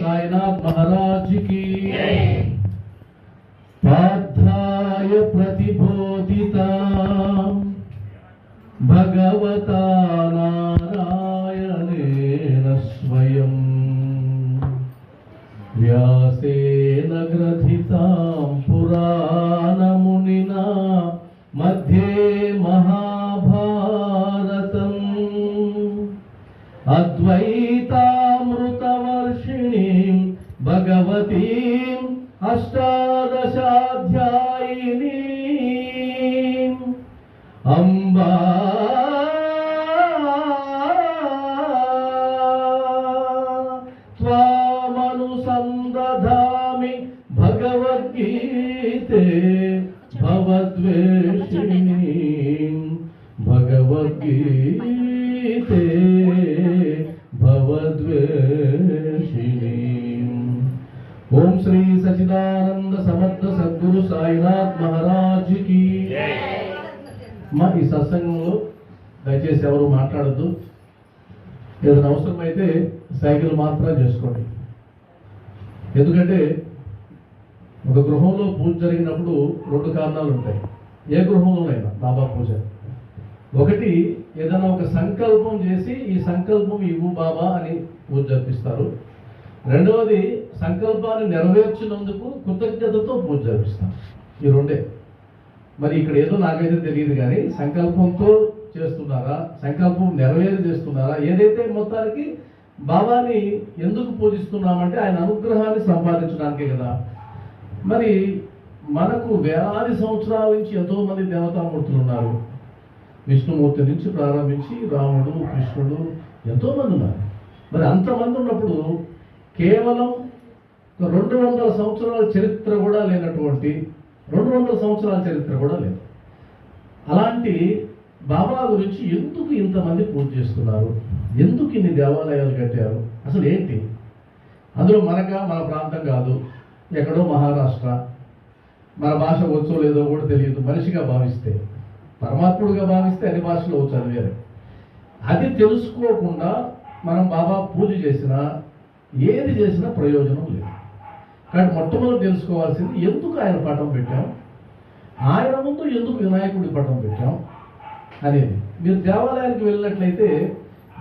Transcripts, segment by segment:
साईनाथ महाराज की पार्थाय प्रतिबोधिता भगवता नारायणेन स्वयं व्यासेन ग्रथितां पुराणमुनिना मध्ये महाभारतम् अद्वैतामृतवर्षिणीं भगवतीम् अष्टादशाध्यायिनीम् अम्बा त्वामनुसन्दधामि भगवद्गीते भवद्वेषिणीम् भगवद्गीते भवद्वेषिणीम्। ओम श्री सच्चिदानंद समर्थ सद्गुरु साईनाथ महाराज की మా ఈ సత్సంగంలో దయచేసి ఎవరు మాట్లాడద్దు. ఏదైనా అవసరమైతే సైకిల్ మాత్రం చేసుకోండి. ఎందుకంటే ఒక గృహంలో పూజ జరిగినప్పుడు రెండు కారణాలు ఉంటాయి. ఏ గృహంలోనైనా బాబా పూజ, ఒకటి ఏదైనా ఒక సంకల్పం చేసి ఈ సంకల్పం ఇవ్వు బాబా అని పూజ జరిపిస్తారు. రెండవది సంకల్పాన్ని నెరవేర్చినందుకు కృతజ్ఞతతో పూజ జరిపిస్తారు. ఈ రెండే. మరి ఇక్కడ ఏదో నాకైతే తెలియదు కానీ సంకల్పంతో చేస్తున్నారా, సంకల్పం నెరవేరు చేస్తున్నారా, ఏదైతే మొత్తానికి బాబాని ఎందుకు పూజిస్తున్నామంటే ఆయన అనుగ్రహాన్ని సంపాదించడానికే కదా. మరి మనకు వేలాది సంవత్సరాల నుంచి ఎంతో మంది దేవతామూర్తులు ఉన్నారు. విష్ణుమూర్తి నుంచి ప్రారంభించి రాముడు, కృష్ణుడు ఎంతోమంది ఉన్నారు. మరి అంతమంది ఉన్నప్పుడు కేవలం 200 సంవత్సరాల చరిత్ర కూడా లేనటువంటి 200 సంవత్సరాల చరిత్ర కూడా లేదు. అలాంటి బాబా గురించి ఎందుకు ఇంతమంది పూజ చేస్తున్నారు, ఎందుకు ఇన్ని దేవాలయాలు కట్టారు, అసలు ఏంటి? అందులో మన ప్రాంతం కాదు, ఎక్కడో మహారాష్ట్ర, మన భాష వచ్చో లేదో కూడా తెలియదు. మనిషిగా భావిస్తే, పరమాత్ముడిగా భావిస్తే అన్ని భాషలు చదివారు. అది తెలుసుకోకుండా మనం బాబా పూజ చేసినా ఏది చేసినా ప్రయోజనం లేదు. కానీ మొట్టమొదటి తెలుసుకోవాల్సింది ఎందుకు ఆయన పటం పెట్టాం, ఆయన ముందు ఎందుకు వినాయకుడి పటం పెట్టాం అనేది. మీరు దేవాలయానికి వెళ్ళినట్లయితే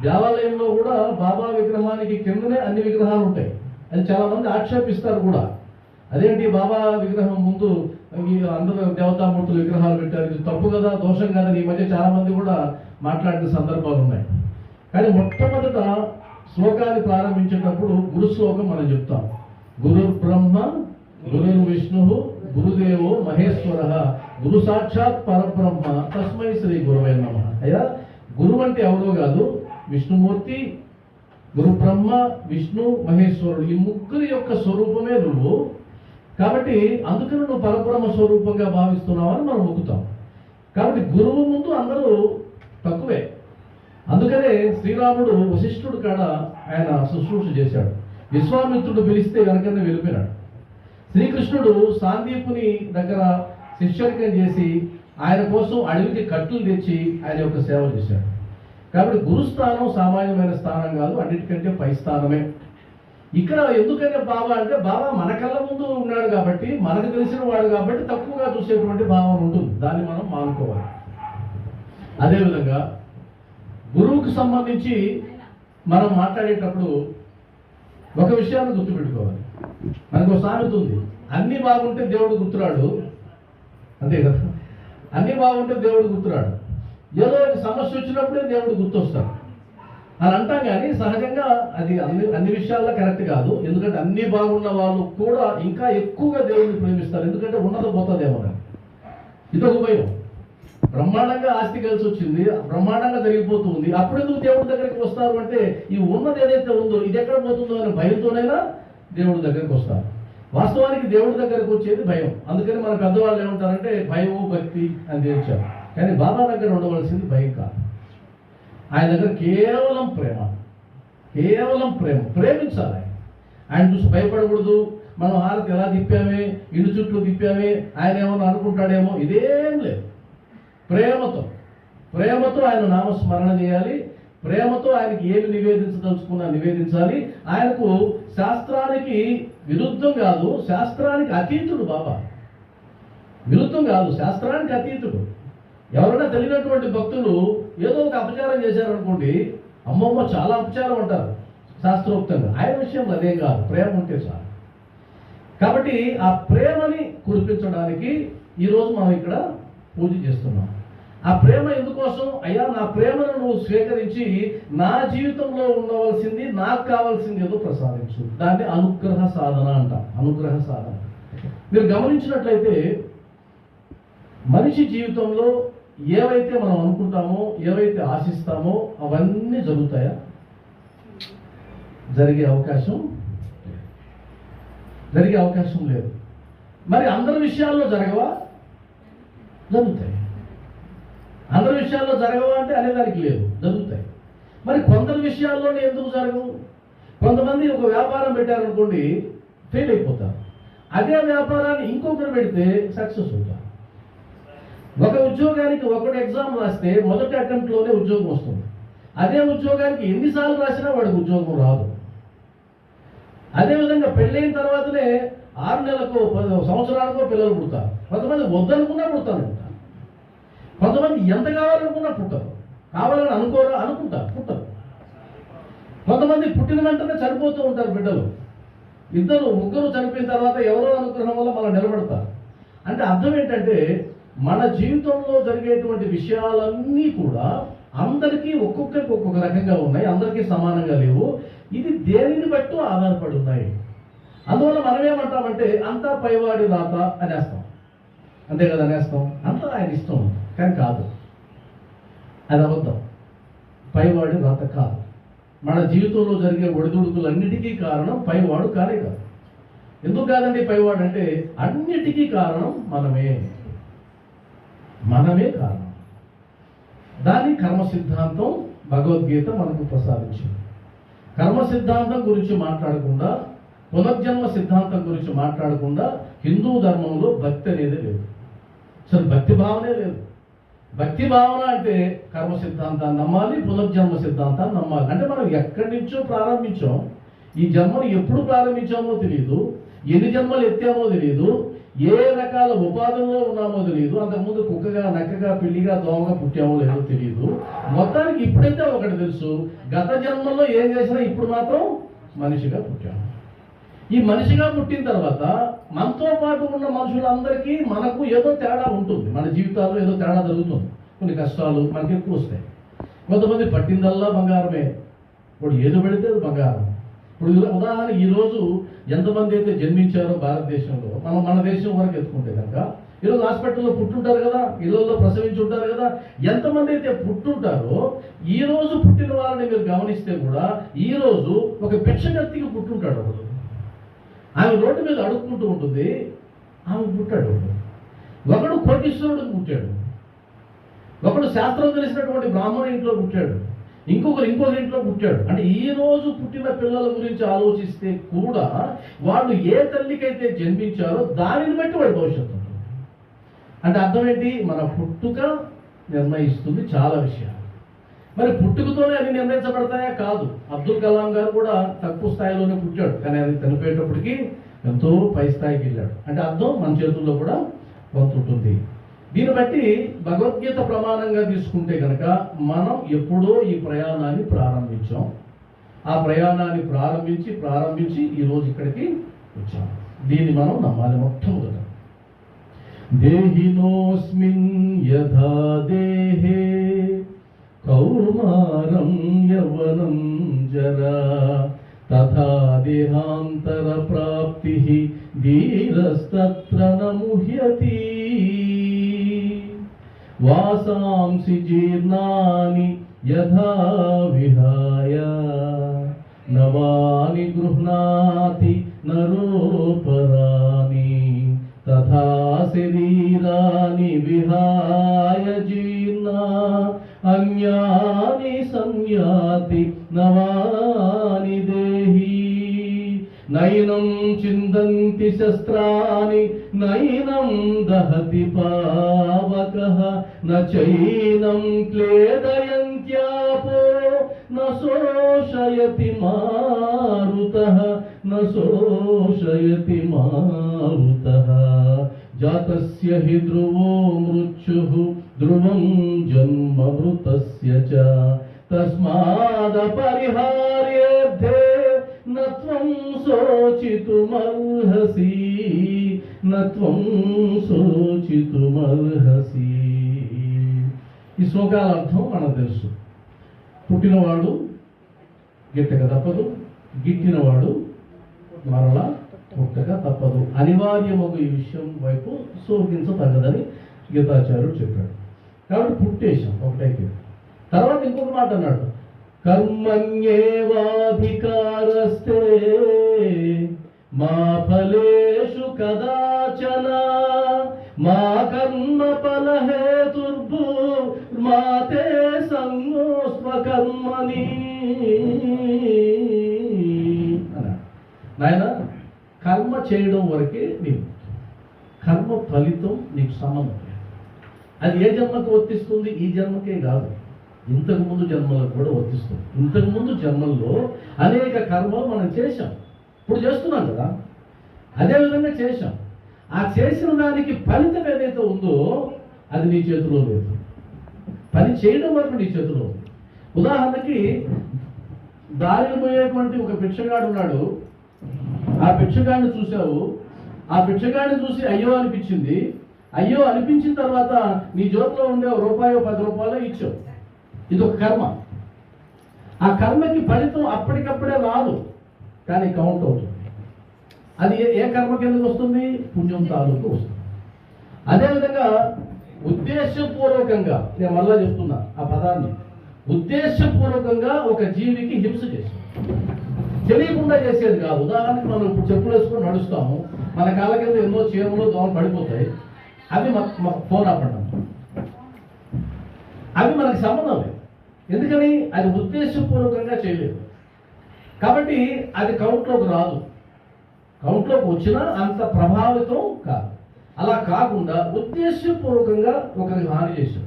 దేవాలయంలో కూడా బాబా విగ్రహానికి కిందనే అన్ని విగ్రహాలు ఉంటాయి. అది చాలామంది ఆక్షేపిస్తారు కూడా. అదేంటి బాబా విగ్రహం ముందు అందరూ దేవతామూర్తుల విగ్రహాలు పెట్టారు, ఇది తప్పు కదా, దోషం కదా. ఈ మధ్య చాలామంది కూడా మాట్లాడిన సందర్భాలు ఉన్నాయి. కానీ మొట్టమొదట శ్లోకాన్ని ప్రారంభించేటప్పుడు గురు శ్లోకం మనం చెప్తాం. గురుర్ బ్రహ్మ గురుర్ విష్ణు గురుదేవో మహేశ్వర గురు సాక్షాత్ పరబ్రహ్మ తస్మై శ్రీ గురవే నమః. అయ్యా, గురువు అంటే ఎవరో కాదు, విష్ణుమూర్తి, గురు బ్రహ్మ, విష్ణు, మహేశ్వరుడు, ఈ ముగ్గురి యొక్క స్వరూపమే నువ్వు. కాబట్టి అందుకని నువ్వు పరబ్రహ్మ స్వరూపంగా భావిస్తున్నావని మనం మొక్కుతాం. కాబట్టి గురువు ముందు అందరూ తక్కువే. అందుకనే శ్రీరాముడు వశిష్ఠుడు కాడ ఆయన శుశ్రూష చేశాడు. విశ్వామిత్రుడు పిలిస్తే వెనకనే వెళ్ళిపోయినాడు. శ్రీకృష్ణుడు సాందీపుని దగ్గర శిష్యరికం చేసి ఆయన కోసం అడవికి కట్టులు తెచ్చి ఆయన యొక్క సేవ చేశాడు. కాబట్టి గురుస్థానం సామాన్యమైన స్థానం కాదు, అన్నిటికంటే పై స్థానమే. ఇక్కడ ఎందుకంటే బాబా అంటే బాబా మన కళ్ళ ముందు ఉన్నాడు కాబట్టి, మనకు తెలిసిన వాడు కాబట్టి తక్కువగా చూసేటువంటి భావం ఉంటుంది. దాన్ని మనం మానుకోవాలి. అదేవిధంగా గురువుకు సంబంధించి మనం మాట్లాడేటప్పుడు ఒక విషయాన్ని గుర్తుపెట్టుకోవాలి. మనకు ఒక సామెత ఉంది, అన్ని బాగుంటే దేవుడు గుర్తురాడు, అంతే కదా. అన్ని బాగుంటే దేవుడు గుర్తురాడు, ఏదో ఒక సమస్య వచ్చినప్పుడే దేవుడు గుర్తొస్తాడు అని అంటాం. కానీ సహజంగా అది అన్ని విషయాల్లో కరెక్ట్ కాదు. ఎందుకంటే అన్ని బాగున్న వాళ్ళు కూడా ఇంకా ఎక్కువగా దేవుడిని ప్రేమిస్తారు. ఎందుకంటే ఉన్నది పోతుందేమో. ఇదొక భయం. బ్రహ్మాండంగా ఆస్తి కలిసి వచ్చింది, బ్రహ్మాండంగా జరిగిపోతుంది, అప్పుడు ఎందుకు దేవుడి దగ్గరికి వస్తారు అంటే ఈ ఉన్నది ఏదైతే ఉందో ఇది ఎక్కడ పోతుందో అనే భయంతోనైనా దేవుడి దగ్గరికి వస్తారు. వాస్తవానికి దేవుడి దగ్గరకు వచ్చేది భయం. అందుకని మన పెద్దవాళ్ళు ఏమంటారంటే భయము భక్తి అని తెచ్చారు. కానీ బాబా దగ్గర ఉండవలసింది భయం కాదు. ఆయన దగ్గర కేవలం ప్రేమ, కేవలం ప్రేమ. ప్రేమించాలి. ఆయన చూసి భయపడకూడదు. మనం హారతి ఎలా తిప్పామే, ఇల్లు చుట్టూ తిప్పామే, ఆయన ఏమన్నా అనుకుంటాడేమో, ఇదేం లేదు. ప్రేమతో ఆయన నామస్మరణ చేయాలి. ప్రేమతో ఆయనకి ఏమి నివేదించదలుచుకున్నా నివేదించాలి. ఆయనకు శాస్త్రానికి విరుద్ధం కాదు, శాస్త్రానికి అతీతుడు బాబా. విరుద్ధం కాదు, శాస్త్రానికి అతీతుడు. ఎవరైనా తెలియనటువంటి భక్తులు ఏదో ఒక అపచారం చేశారనుకోండి, అమ్మమ్మ చాలా అపచారం అంటారు శాస్త్రోక్తంగా. ఆయన విషయంలో అదేం కాదు, ప్రేమ ఉంటే చాలు. కాబట్టి ఆ ప్రేమని కురిపించడానికి ఈరోజు మనం ఇక్కడ పూజ చేస్తున్నాం. ఆ ప్రేమ ఎందుకోసం? అయ్యా, నా ప్రేమను నువ్వు స్వీకరించి నా జీవితంలో ఉండవలసింది, నాకు కావాల్సింది ఏదో ప్రసాదించు. దాన్ని అనుగ్రహ సాధన అంట. అనుగ్రహ సాధన మీరు గమనించినట్లయితే మనిషి జీవితంలో ఏవైతే మనం అనుకుంటామో, ఏవైతే ఆశిస్తామో అవన్నీ జరుగుతాయా? జరిగే అవకాశం లేదు. మరి అందరి విషయాల్లో జరగవా? జరుగుతాయి. అందరి విషయాల్లో జరగవా అంటే అనేదానికి లేదు, జరుగుతాయి. మరి కొందరి విషయాల్లోనే ఎందుకు జరగవు? కొంతమంది ఒక వ్యాపారం పెట్టారనుకోండి, ఫెయిల్ అయిపోతారు. అదే వ్యాపారాన్ని ఇంకొకరు పెడితే సక్సెస్ అవుతారు. ఒక ఉద్యోగానికి ఒకటి ఎగ్జామ్ రాస్తే మొదటి అటెంప్ట్లోనే ఉద్యోగం వస్తుంది. అదే ఉద్యోగానికి ఎన్నిసార్లు రాసినా వాడికి ఉద్యోగం రాదు. అదేవిధంగా పెళ్ళైన తర్వాతనే 6 నెలలకో 10 సంవత్సరాలకో పిల్లలు పుడతారు. కొంతమంది వద్దనుకున్నా పుడతారు. కొంతమంది ఎంత కావాలనుకున్నా పుట్టరు. కావాలని అనుకుంటారు, పుట్టరు. కొంతమంది పుట్టిన వెంటనే చనిపోతూ ఉంటారు బిడ్డలు. 2, 3 చనిపోయిన తర్వాత ఎవరో అనుగ్రహం వల్ల మనం నిలబడతారు. అంటే అర్థం ఏంటంటే, మన జీవితంలో జరిగేటువంటి విషయాలన్నీ కూడా అందరికీ ఒక్కొక్కరికి ఒక్కొక్క రకంగా ఉన్నాయి, అందరికీ సమానంగా లేవు. ఇది దేనిని బట్టి ఆధారపడి ఉన్నాయి. అందువల్ల మనం ఏమంటామంటే అంతా పైవాడి రాత అనేస్తాం. అంతే కదా, అనేస్తాం. అంతా ఆయన ఇష్టం. కానీ కాదు, అది అబద్ధం. పైవాడి రాత కాదు. మన జీవితంలో జరిగే ఒడిదుడుకులన్నిటికీ కారణం పైవాడు కానే కాదు. ఎందుకు కాదండి పైవాడు అంటే, అన్నిటికీ కారణం మనమే కారణం. దాని కర్మ సిద్ధాంతం భగవద్గీత మనకు ప్రసాదించింది. కర్మ సిద్ధాంతం గురించి మాట్లాడకుండా, పునర్జన్మ సిద్ధాంతం గురించి మాట్లాడకుండా హిందూ ధర్మంలో భక్తి అనేది లేదు. అసలు భక్తి భావనే లేదు. భక్తి భావన అంటే కర్మ సిద్ధాంతాన్ని నమ్మాలి, పునర్జన్మ సిద్ధాంతాన్ని నమ్మాలి. అంటే మనం ఎక్కడి నుంచో ప్రారంభించాం, ఈ జన్మను ఎప్పుడు ప్రారంభించామో తెలియదు, ఎన్ని జన్మలు ఎత్తామో తెలియదు, ఏ రకాల ఉపాధుల్లో ఉన్నామో తెలియదు, అంతకుముందు కుక్కగా, నక్కగా, పిల్లిగా, దోమగా పుట్టామో లేదో తెలియదు. మొత్తానికి ఇప్పుడైతే ఒకటి తెలుసు, గత జన్మల్లో ఏం చేసినా ఇప్పుడు మాత్రం మనిషిగా పుట్టాము. ఈ మనిషిగా పుట్టిన తర్వాత మనతో పాటు ఉన్న మనుషులందరికీ మనకు ఏదో తేడా ఉంటుంది. మన జీవితాల్లో ఏదో తేడా జరుగుతుంది. కొన్ని కష్టాలు మనకి ఎక్కువ వస్తాయి. కొంతమంది పట్టిందల్లా బంగారమే, ఇప్పుడు ఏదో పెడితే అది బంగారం. ఇప్పుడు ఉదాహరణ, ఈరోజు ఎంతమంది అయితే జన్మించారో భారతదేశంలో, మన దేశం వరకు ఎత్తుకుంటే కనుక ఈరోజు హాస్పిటల్లో పుట్టుంటారు కదా, ఇళ్లలో ప్రసవించుంటారు కదా, ఎంతమంది అయితే పుట్టుంటారో ఈ రోజు పుట్టిన వాళ్ళని మీరు గమనిస్తే కూడా ఈ రోజు ఒక భిక్షగత్తికి పుట్టుంటాడు. ఒకడు ఆమె రోడ్డు మీద అడుక్కుంటూ ఉంటుంది, ఆమె పుట్టాడు. ఒకడు కోటీశ్వరుడికి పుట్టాడు, ఒకడు శాస్త్రం తెలిసినటువంటి బ్రాహ్మణ ఇంట్లో పుట్టాడు, ఇంకొకరు ఇంట్లో పుట్టాడు. అంటే ఈ రోజు పుట్టిన పిల్లల గురించి ఆలోచిస్తే కూడా వాళ్ళు ఏ తల్లికైతే జన్మించారో దానిని బట్టి వాడి భవిష్యత్తు ఉంటుంది. అంటే అర్థం ఏంటి? మన పుట్టుక నిర్ణయిస్తుంది చాలా విషయాలు. మరి పుట్టుకతోనే అన్ని నిర్ణయించబడతాయా? కాదు. అబ్దుల్ కలాం గారు కూడా తక్కువ స్థాయిలోనే పుట్టాడు, కానీ అది చనిపోయేటప్పటికి ఎంతో పై స్థాయికి వెళ్ళాడు. అంటే అర్థం మన చేతుల్లో కూడా కొంత ఉంటుంది. దీన్ని బట్టి భగవద్గీత ప్రమాణంగా తీసుకుంటే కనుక మనం ఎప్పుడో ఈ ప్రయాణాన్ని ప్రారంభించాం. ఆ ప్రయాణాన్ని ప్రారంభించి ఈరోజు ఇక్కడికి వచ్చాం. దీన్ని మనం నమ్మాలి. మొట్టమొదట దేహినోస్మిన్ యథా దేహే కౌమారం యవ్వనం జరా తథా దేహాంతర ప్రాప్తి ధీరస్తత్ర నముహ్యతి వాసాంసి జీర్ణాని యథా విహాయ నవాని గృహ్ణాతి నరోపరాని తథా శరీరాని విహాయ జీర్ణా అన్యాని సంయాతి నవాని దేహి నైనం చిందంతి శస్త్రాని నైనం దహతి పావకః న చైనం క్లేదయంత్యాపో న శోషయతి మారుతః న శోషయతి మారుతః జాతస్య హి ధ్రువో మృత్యుః ధ్రువం జన్మ మృతస్య చ తస్మాదపరిహార్యేర్థే నత్వం శోచితుమర్హసి నత్వం శోచితుమర్హసి. ఈ శ్లోకాల అర్థం మనకు తెలుసు. పుట్టినవాడు గిట్టక తప్పదు, గిట్టినవాడు మరలా పుట్టక తప్పదు. అనివార్యమగు ఈ విషయం వైపు శోకించతగ్గదని గీతాచార్యుడు చెప్పాడు. కాబట్టి పుట్టేశాం ఒకటైతే. తర్వాత ఇంకొక మాట అన్నాడు, కర్మణ్యేవాధికారస్తే మా ఫలేషు కదాచన మా కర్మ ఫలహేతుర్భూ మా తే సంగోస్వకర్మణి అన్నాడు. నాయన, కర్మ చేయడం వరకే నీవు, కర్మ ఫలితం నీకు సంబంధం లేదు. అది ఏ జన్మకు వర్తిస్తుంది? ఈ జన్మకే కాదు, ఇంతకుముందు జన్మలకు కూడా వర్తిస్తుంది. ఇంతకుముందు జన్మల్లో అనేక కర్మలు మనం చేశాం, ఇప్పుడు చేస్తున్నాం కదా, అదేవిధంగా చేశాం. ఆ చేసిన దానికి ఫలితం ఏదైతే ఉందో అది నీ చేతిలో లేదు. పని చేయడం వరకు నీ చేతిలో ఉంది. ఉదాహరణకి దారిని పోయేటువంటి ఒక భిక్షగాడు ఉన్నాడు. ఆ భిక్షగాడిని చూసావు, ఆ భిక్షగాడిని చూసి అయ్యో అనిపించింది. అయ్యో అనిపించిన తర్వాత నీ జోబులో ఉండే రూపాయో 10 రూపాయలు ఇచ్చావు. ఇది ఒక కర్మ. ఆ కర్మకి ఫలితం అప్పటికప్పుడే రాదు, కానీ కౌంట్ అవుతుంది. అది ఏ కర్మ కిందకు వస్తుంది? పుణ్యం తాలూకు వస్తుంది. అదేవిధంగా ఉద్దేశపూర్వకంగా, నేను మళ్ళా చెప్తున్నా ఆ పదాన్ని, ఉద్దేశపూర్వకంగా ఒక జీవికి హింస చేసి తెలియకుండా చేసేది కాదు. ఉదాహరణకి మనం ఇప్పుడు చెప్పులు వేసుకొని నడుస్తాము, మన కాళ్ళ కింద ఎన్నో చీరలు దోమలు పడిపోతాయి, అవి ఫోన్ ఆపడం, అవి మనకి సంబంధం లేదు. ఎందుకని? అది ఉద్దేశపూర్వకంగా చేయలేదు కాబట్టి అది కౌంట్లోకి రాదు. కౌంట్లోకి వచ్చినా అంత ప్రభావితం కాదు. అలా కాకుండా ఉద్దేశపూర్వకంగా ఒకరికి హాని చేశాం,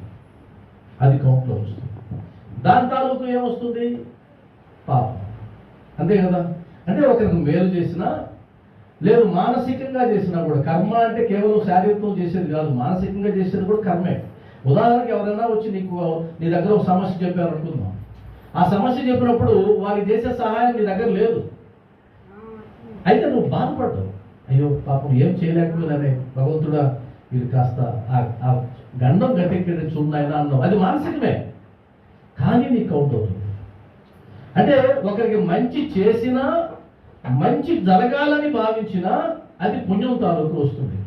అది కౌంట్లో వస్తుంది. దాని తాలూకు ఏమొస్తుంది? పాపం. అంతే కదా. అంటే ఒకరికి మేలు చేసినా, లేదు మానసికంగా చేసినా కూడా, కర్మ అంటే కేవలం శారీరకంగా చేసేది కాదు, మానసికంగా చేసేది కూడా కర్మే. ఉదాహరణకి ఎవరైనా వచ్చి నీ దగ్గర ఒక సమస్య చెప్పారు అనుకుందాం. ఆ సమస్య చెప్పినప్పుడు వారికి చేసే సహాయం నీ దగ్గర లేదు, అయితే నువ్వు బాధపడ్డావు. అయ్యో పాపం ఏం చేయలేకపోయినానే భగవంతుడా, వీరు కాస్త ఆ గండం గట్టెక్కడి చూడాయినా అన్నావు. అది మానసికమే, కానీ నీకు కౌంట్ అవుతుంది. అంటే ఒకరికి మంచి చేసినా, మంచి జరగాలని భావించినా అది పుణ్యం తాలూకు వస్తుంది.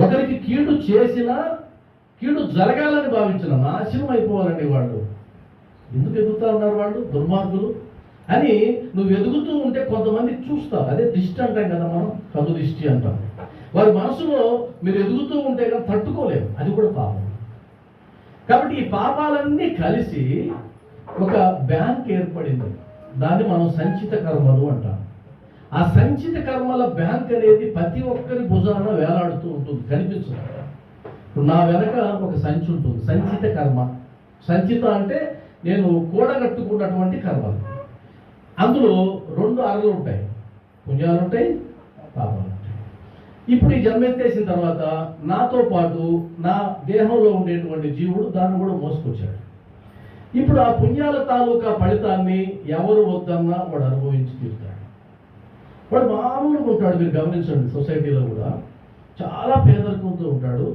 ఒకరికి కీడు చేసినా, కీడు జరగాలని భావించిన, నాశనం అయిపోవాలండి వాళ్ళు, ఎందుకు ఎదుగుతా ఉన్నారు వాళ్ళు దుర్మార్గులు అని నువ్వు ఎదుగుతూ ఉంటే కొంతమంది చూస్తావు. అదే దిష్టి అంటాం కదా మనం, కను దిష్టి అంటాం. వారి మనసులో మీరు ఎదుగుతూ ఉంటే కదా తట్టుకోలేము, అది కూడా పాపం. కాబట్టి ఈ పాపాలన్నీ కలిసి ఒక బ్యాంక్ ఏర్పడింది, దాన్ని మనం సంచిత కర్మలు అంటాం. ఆ సంచిత కర్మల బ్యాంక్ అనేది ప్రతి ఒక్కరి భుజాన వేలాడుతూ ఉంటుంది, కనిపించదు. ఇప్పుడు నా వెనక ఒక సంచి ఉంటుంది, సంచిత కర్మ. సంచిత అంటే నేను కూడగట్టుకున్నటువంటి కర్మలు. అందులో 2 అరలు ఉంటాయి, పుణ్యాలు ఉంటాయి, పాపాలు ఉంటాయి. ఇప్పుడు ఈ జన్మెత్తేసిన తర్వాత నాతో పాటు నా దేహంలో ఉండేటువంటి జీవుడు దాన్ని కూడా మోసుకొచ్చాడు. ఇప్పుడు ఆ పుణ్యాల తాలూకా ఫలితాన్ని ఎవరు వద్దన్నా వాడు అనుభవించి తీరుతాడు. వాడు మామూలుగా ఉంటాడు. మీరు గమనించండి, సొసైటీలో కూడా చాలా పేదరికంతో ఉంటాడు.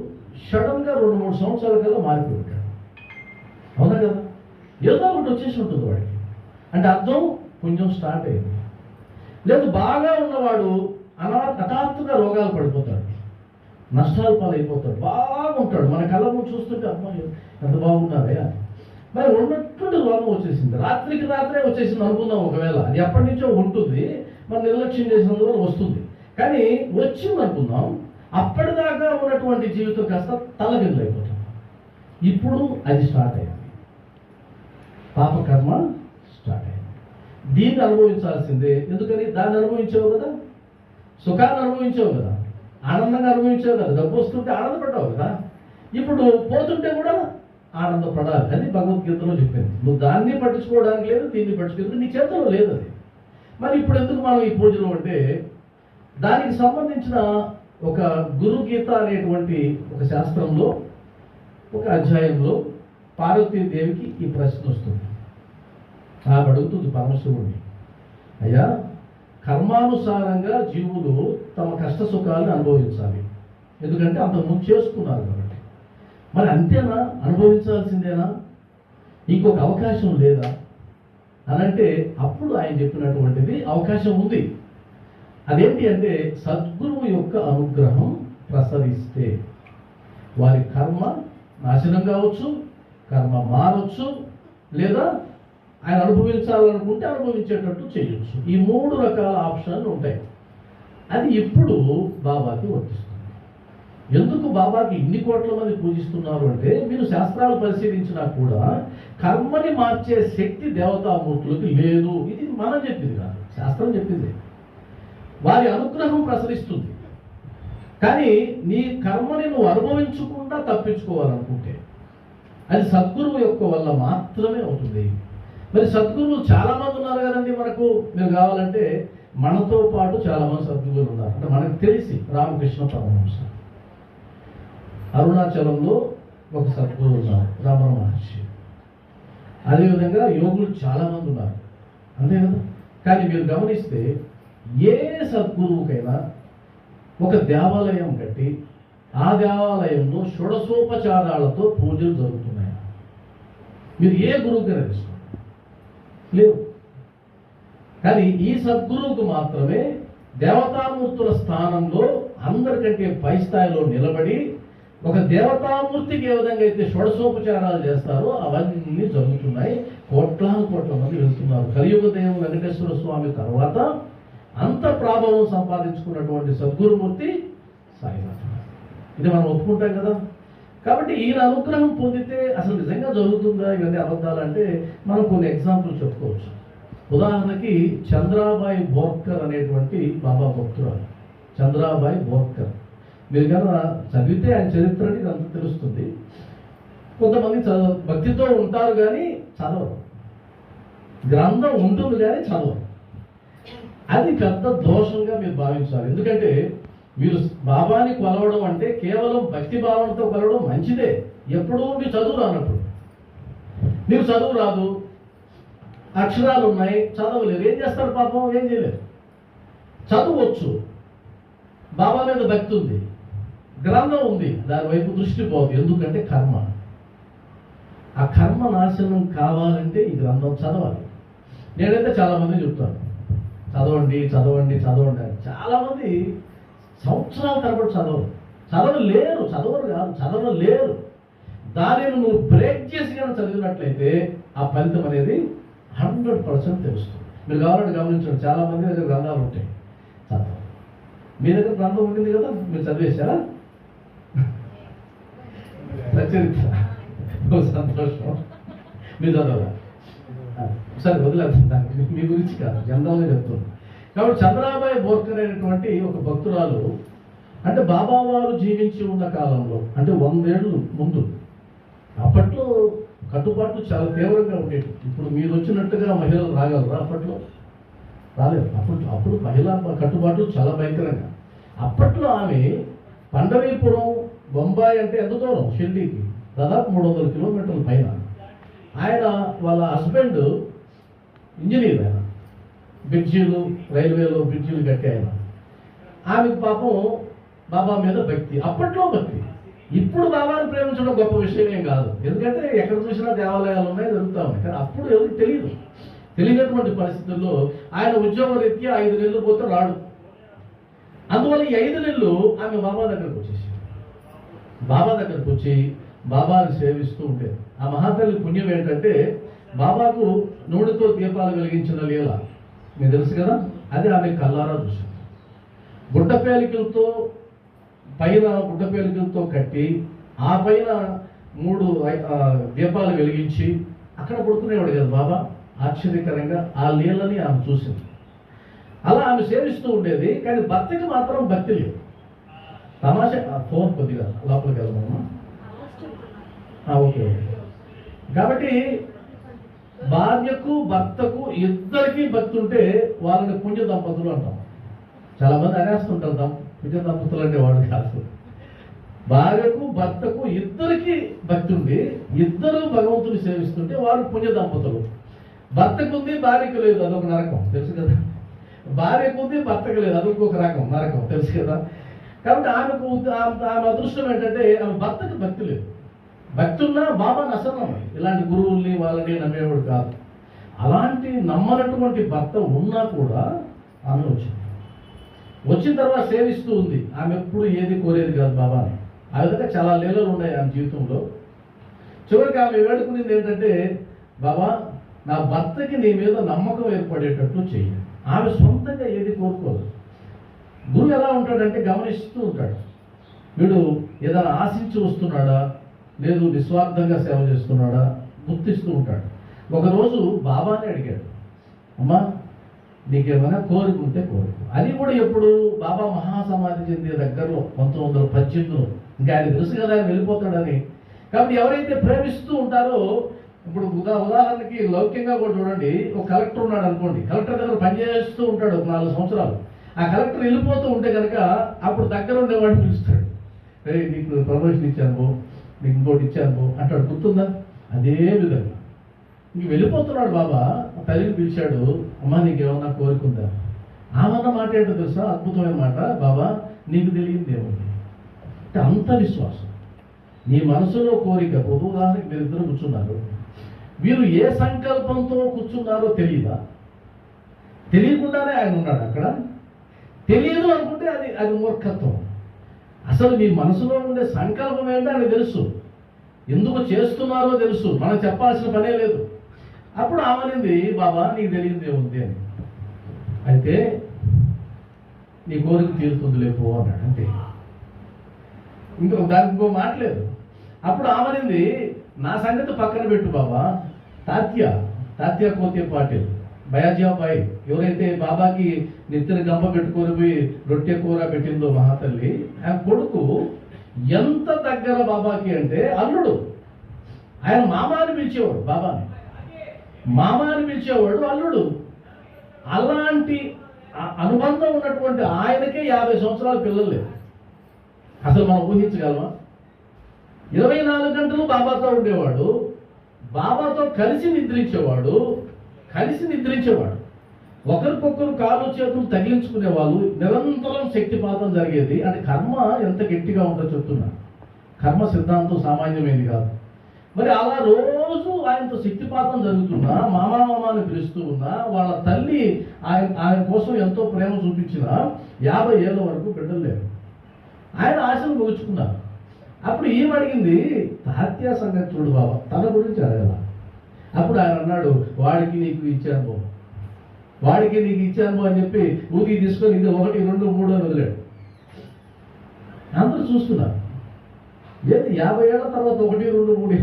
సడన్గా 2-3 సంవత్సరాల కల్లా మారిపోయి ఉంటాడు. అవునా కదా? ఏదో ఒకటి వచ్చేసి ఉంటుంది వాడికి. అంటే అర్థం పుణ్యం స్టార్ట్ అయింది. లేదు, బాగా ఉన్నవాడు హఠాత్తుగా రోగాలు పడిపోతాడు, నష్టాలు పాలైపోతాడు, బాగుంటాడు. మన కళ్ళ ముందు చూస్తుంటే అమ్మాయి ఎంత బాగున్నారే అని. మరి ఉన్నటువంటి రోగం వచ్చేసింది, రాత్రికి రాత్రే వచ్చేసింది అనుకుందాం. ఒకవేళ అది ఎప్పటి నుంచో ఉంటుంది, మనం నిర్లక్ష్యం చేసినందువల్ల వస్తుంది. కానీ వచ్చింది అనుకుందాం, అప్పటిదాకా ఉన్నటువంటి జీవితం కాస్త తలకిందులైపోతుంది. ఇప్పుడు అది స్టార్ట్ అయింది, పాపకర్మ స్టార్ట్ అయింది. దీన్ని అనుభవించాల్సిందే. ఎందుకని? దాన్ని అనుభవించావు కదా, సుఖాన్ని అనుభవించావు కదా, ఆనందంగా అనుభవించావు కదా, డబ్బు వస్తుంటే ఆనందపడ్డావు కదా. ఇప్పుడు పోతుంటే కూడా ఆనందపడాలి. అది భగవద్గీతలో చెప్పింది. నువ్వు దాన్ని పట్టించుకోవడానికి లేదు, దీన్ని పట్టించుకోవడానికి నీ చేతిలో లేదు అది. మరి ఇప్పుడు ఎందుకు మనం ఈ పూజలు అంటే దానికి సంబంధించిన ఒక గురుగీత అనేటువంటి ఒక శాస్త్రంలో ఒక అధ్యాయంలో పార్వతీదేవికి ఈ ప్రశ్న వస్తుంది. ఆమె అడుగుతుంది పరమశివుడిని, అయ్యా కర్మానుసారంగా జీవులు తమ కష్ట సుఖాలను అనుభవించాలి, ఎందుకంటే అంత ముందు చేసుకున్నారు కాబట్టి. మరి అంతేనా, అనుభవించాల్సిందేనా, ఇంకొక అవకాశం లేదా అనంటే అప్పుడు ఆయన చెప్పినటువంటిది అవకాశం ఉంది. అదేంటి అంటే సద్గురువు యొక్క అనుగ్రహం ప్రసరిస్తే వారి కర్మ నాశనం కావచ్చు, కర్మ మారవచ్చు, లేదా ఆయన అనుభవించాలనుకుంటే అనుభవించేటట్టు చేయొచ్చు. ఈ 3 రకాల ఆప్షన్లు ఉంటాయి. అది ఇప్పుడు బాబాకి వర్తిస్తుంది. ఎందుకు బాబాకి ఇన్ని కోట్ల మంది పూజిస్తున్నారు అంటే మీరు శాస్త్రాలు పరిశీలించినా కూడా కర్మని మార్చే శక్తి దేవతామూర్తులకి లేదు. ఇది మనం చెప్పింది కాదు, శాస్త్రం చెప్పింది. వారి అనుగ్రహం ప్రసరిస్తుంది, కానీ నీ కర్మని నువ్వు అనుభవించకుండా తప్పించుకోవాలనుకుంటే అది సద్గురువు యొక్క వల్ల మాత్రమే అవుతుంది. మరి సద్గురువులు చాలా మంది ఉన్నారు కదండి మనకు. మీరు కావాలంటే మనతో పాటు చాలా మంది సద్గురువులు ఉన్నారు. అంటే మనకు తెలిసి రామకృష్ణ పరమహంస, అరుణాచలంలో ఒక సద్గురువు ఉన్నారు రమణ మహర్షి, అదేవిధంగా యోగులు చాలా మంది ఉన్నారు, అంతే కదా. కానీ మీరు గమనిస్తే ఏ సద్గురువుకైనా ఒక దేవాలయం కట్టి ఆ దేవాలయంలో షోడశోపచారాలతో పూజలు జరుగుతున్నాయి. మీరు ఏ గురువుకైనా తీసుకోండి, లేవు. కానీ ఈ సద్గురువుకు మాత్రమే దేవతామూర్తుల స్థానంలో అందరికంటే పై స్థాయిలో నిలబడి ఒక దేవతామూర్తికి ఏ విధంగా అయితే షోడశోపచారాలు చేస్తారో అవన్నీ జరుగుతున్నాయి. కోట్ల మంది వెళ్తున్నారు. కలియుగ దైవం వెంకటేశ్వర స్వామి తర్వాత అంత ప్రాభవం సంపాదించుకున్నటువంటి సద్గురుమూర్తి సాయినాథ్. ఇది మనం ఒప్పుకుంటాం కదా. కాబట్టి ఈయన అనుగ్రహం పొందితే అసలు నిజంగా జరుగుతుందా ఇవన్నీ అబద్ధాలు అంటే మనం కొన్ని ఎగ్జాంపుల్ చెప్పుకోవచ్చు. ఉదాహరణకి చంద్రాబాయి బోర్కర్ అనేటువంటి బాబా భక్తురాలు. చంద్రాబాయి బోర్కర్ మీరు కనుక చదివితే ఆయన చరిత్రని ఇదంతా తెలుస్తుంది. కొంతమంది భక్తితో ఉంటారు కానీ చదవరు, గ్రంథం ఉంటుంది కానీ చదవరు. అది పెద్ద దోషంగా మీరు భావించాలి. ఎందుకంటే మీరు బాబాని కొలవడం అంటే కేవలం భక్తి భావనతో కొలవడం మంచిదే. ఎప్పుడూ మీరు చదువు రానప్పుడు, మీరు చదువు రాదు, అక్షరాలు ఉన్నాయి, చదవలేరు, ఏం చేస్తారు పాపం? ఏం చేయలేరు. చదువచ్చు, బాబా మీద భక్తి ఉంది, గ్రంథం ఉంది, దాని వైపు దృష్టి పోదు. ఎందుకంటే కర్మ, ఆ కర్మ నాశనం కావాలంటే ఈ గ్రంథం చదవాలి. నేనైతే చాలామంది చెప్తాను చదవండి చదవండి చదవండి అని. చాలామంది సంవత్సరాల తరబడి చదవలేరు. దానిని నువ్వు బ్రేక్ చేసి కానీ చదివినట్లయితే ఆ ఫలితం అనేది 100% తెలుస్తుంది. మీరు కావాలంటే గమనించండి, చాలామంది దగ్గర గ్రంథాలు ఉంటాయి, చదవాలి. మీ దగ్గర గ్రంథం ఉంటుంది కదా, మీరు చదివేశారా? సచరిత్ర, సంతోషం. మీరు చదవాలి. సరే వదిలేద్దాం, మీ గురించి కాదు, జనరల్గా చెప్తున్నాను. కాబట్టి చంద్రాబాయి బోర్కర్ అనేటువంటి ఒక భక్తురాలు, అంటే బాబా వారు జీవించి ఉన్న కాలంలో, అంటే 100 ఏళ్ళు ముందు, అప్పట్లో కట్టుబాట్లు చాలా తీవ్రంగా ఉండేవి. ఇప్పుడు మీరు వచ్చినట్టుగా మహిళలు రాగలరా? అప్పట్లో రాలేదు. అప్పుడు మహిళా కట్టుబాట్లు చాలా భయంకరంగా. అప్పట్లో ఆమె పండరీపురం, బొంబాయి అంటే ఎంత దూరం, షిర్డీకి దాదాపు 300 కిలోమీటర్ల పైన. ఆయన వాళ్ళ హస్బెండ్ ఇంజనీర్, ఆయన బ్రిడ్జీలు, రైల్వేలో బ్రిడ్జీలు కట్టే ఆయన. ఆమెకు పాపం బాబా మీద భక్తి, అప్పట్లో భక్తి. ఇప్పుడు బాబాని ప్రేమించడం గొప్ప విషయం ఏం కాదు, ఎందుకంటే ఎక్కడ చూసినా దేవాలయాలు ఉన్నాయి, జరుగుతూ ఉన్నాయి. కానీ అప్పుడు ఎవరికి తెలియనటువంటి పరిస్థితుల్లో ఆయన ఉద్యోగ రీత్యా 5 నెలలు పోతే రాడు. అందువల్ల ఈ 5 నెలలు ఆమె బాబా దగ్గరకు వచ్చి బాబాని సేవిస్తూ ఉండేది. ఆ మహాతల్లి పుణ్యం ఏంటంటే బాబాకు నూనెతో దీపాలు వెలిగించిన లీల మీకు తెలుసు కదా, అది ఆమె కల్లారా చూసింది. గుడ్డపేలికలతో కట్టి ఆ పైన 3 దీపాలు వెలిగించి అక్కడ పడుకునేవాడు కదా బాబా. ఆశ్చర్యకరంగా ఆ లీలని ఆమె చూసింది. అలా ఆమె సేవిస్తూ ఉండేది. కానీ భర్తకి మాత్రం భక్తి లేదు. తమాషా ఫోన్ కొద్దిగా లోపలికి వెళ్దామా? ఓకే. కాబట్టి భార్యకు భర్తకు ఇద్దరికీ భక్తి ఉంటే వాళ్ళని పుణ్య దంపతులు అంటాం. చాలా మంది అనేస్తుంటారు పుణ్య దంపతులు అంటే వాళ్ళు కాదు. భార్యకు భర్తకు ఇద్దరికి భక్తి ఉండి ఇద్దరు భగవంతుని సేవిస్తుంటే వారు పుణ్య దంపతులు. భర్తకు ఉంది భార్యకు లేదు, అదొక నరకం, తెలుసు కదా. భార్యకు ఉంది భర్తకు లేదు, అదొక రకం నరకం, తెలుసు కదా. కాబట్టి ఆమె అదృష్టం ఏంటంటే ఆమె భర్తకు భక్తి లేదు. భక్తి ఉన్నా బాబాని అసలు ఇలాంటి గురువుల్ని వాళ్ళని నమ్మేవాడు కాదు. అలాంటి నమ్మనటువంటి భర్త ఉన్నా కూడా ఆమె వచ్చిన తర్వాత సేవిస్తూ ఉంది. ఆమె ఎప్పుడు ఏది కోరేది కాదు బాబాని. ఆ విధంగా చాలా లీలలు ఉన్నాయి ఆమె జీవితంలో. చివరికి ఆమె వేడుకునేది ఏంటంటే, బాబా నా భర్తకి నీ మీద నమ్మకం ఏర్పడేటట్లు చెయ్యి. ఆమె సొంతంగా ఏది కోరుకోదు. గురువు ఎలా ఉంటాడంటే గమనిస్తూ ఉంటాడు. వీడు ఏదైనా ఆశించి వస్తున్నాడా, లేదు నిస్వార్థంగా సేవ చేస్తున్నాడా గుర్తిస్తూ ఉంటాడు. ఒకరోజు బాబాని అడిగాడు, అమ్మా నీకేమైనా కోరిక ఉంటే కోరిక. అది కూడా ఎప్పుడు బాబా మహాసమాధి చెందే దగ్గరలో 1918లో. ఇంకా ఆయన తెలుసు కదా ఆయన వెళ్ళిపోతాడని. కాబట్టి ఎవరైతే ప్రేమిస్తూ ఉంటారో, ఇప్పుడు ఉదాహరణకి లౌక్యంగా కూడా చూడండి, ఒక కలెక్టర్ ఉన్నాడు అనుకోండి, కలెక్టర్ దగ్గర పనిచేస్తూ ఉంటాడు ఒక 4 సంవత్సరాలు. ఆ కలెక్టర్ వెళ్ళిపోతూ ఉంటే కనుక అప్పుడు దగ్గర ఉండేవాడిని పిలుస్తాడు, నీకు ప్రమోషన్ ఇచ్చాను, నీకు ఇంకోటి ఇచ్చాను అంటాడు, గుర్తుందా? అదే విధంగా ఇంక వెళ్ళిపోతున్నాడు బాబా. తల్లిని పిలిచాడు, అమ్మ నీకేమన్నా కోరుకుందా? ఆమన్న మాట ఏంటో తెలుసా, అద్భుతమైన మాట. బాబా నీకు తెలియదు ఏముంది అంటే అంత విశ్వాసం. నీ మనసులో కోరిక. ఉదాహరణకి మీరు ఇద్దరు కూర్చున్నారు, మీరు ఏ సంకల్పంతో కూర్చున్నారో తెలియదా? తెలియకుండానే ఆయన ఉన్నాడు అక్కడ. తెలియదు అనుకుంటే అది మూర్ఖత్వం. అసలు మీ మనసులో ఉండే సంకల్పం ఏంటో ఆయన తెలుసు, ఎందుకు చేస్తున్నారో తెలుసు, మనం చెప్పాల్సిన పనే లేదు. అప్పుడు ఆమెనింది, బాబా నీకు తెలియదు ఏముంది అని. అయితే నీ కోరిక తీరుతుంది లేపు అన్నాడు, అంతే. దానికి ఇంకో మాట లేదు. అప్పుడు ఆమెనింది, నా సంగతి పక్కన పెట్టు బాబా, తాత్యా కోతే పాటిల్ బయాజాబాయి ఎవరైతే బాబాకి నెత్తిన గంప పెట్టుకొని పోయి రొట్టె కూర పెట్టిందో మహాతల్లి, ఆ కొడుకు ఎంత దగ్గర బాబాకి అంటే అల్లుడు. ఆయన మామాని పిలిచేవాడు, బాబాని మామాని పిలిచేవాడు అల్లుడు. అలాంటి అనుబంధం ఉన్నటువంటి ఆయనకే 50 సంవత్సరాల పిల్లలు లేదు. అసలు మనం ఊహించగలమా? 24 గంటలు బాబాతో ఉండేవాడు, బాబాతో కలిసి నిద్రించేవాడు. ఒకరికొకరు కాలు చేతులు తగిలించుకునేవాళ్ళు. నిరంతరం శక్తిపాతం జరిగేది. అంటే కర్మ ఎంత గట్టిగా ఉంటుందో చెప్తున్నా. కర్మ సిద్ధాంతం సామాన్యమైనది కాదు. మరి అలా రోజు ఆయనతో శక్తిపాతం జరుగుతున్నా, మామాని పిలుస్తూ ఉన్నా, వాళ్ళ తల్లి ఆయన కోసం ఎంతో ప్రేమ చూపించినా 50 ఏళ్ళ వరకు బిడ్డలు లేరు. ఆయన ఆశలు ముగుచుకున్నారు. అప్పుడు ఈమె అడిగింది, తాత్యా సంగతి చూడు బాబా, తన గురించి అడగల. అప్పుడు ఆయన అన్నాడు, వాడికి నీకు ఇచ్చాను అని చెప్పి ఊరికి తీసుకొని ఇది 1, 2, 3 అని వదిలాడు. అందరూ చూస్తున్నారు, ఏది 50 ఏళ్ల తర్వాత 1, 2, 3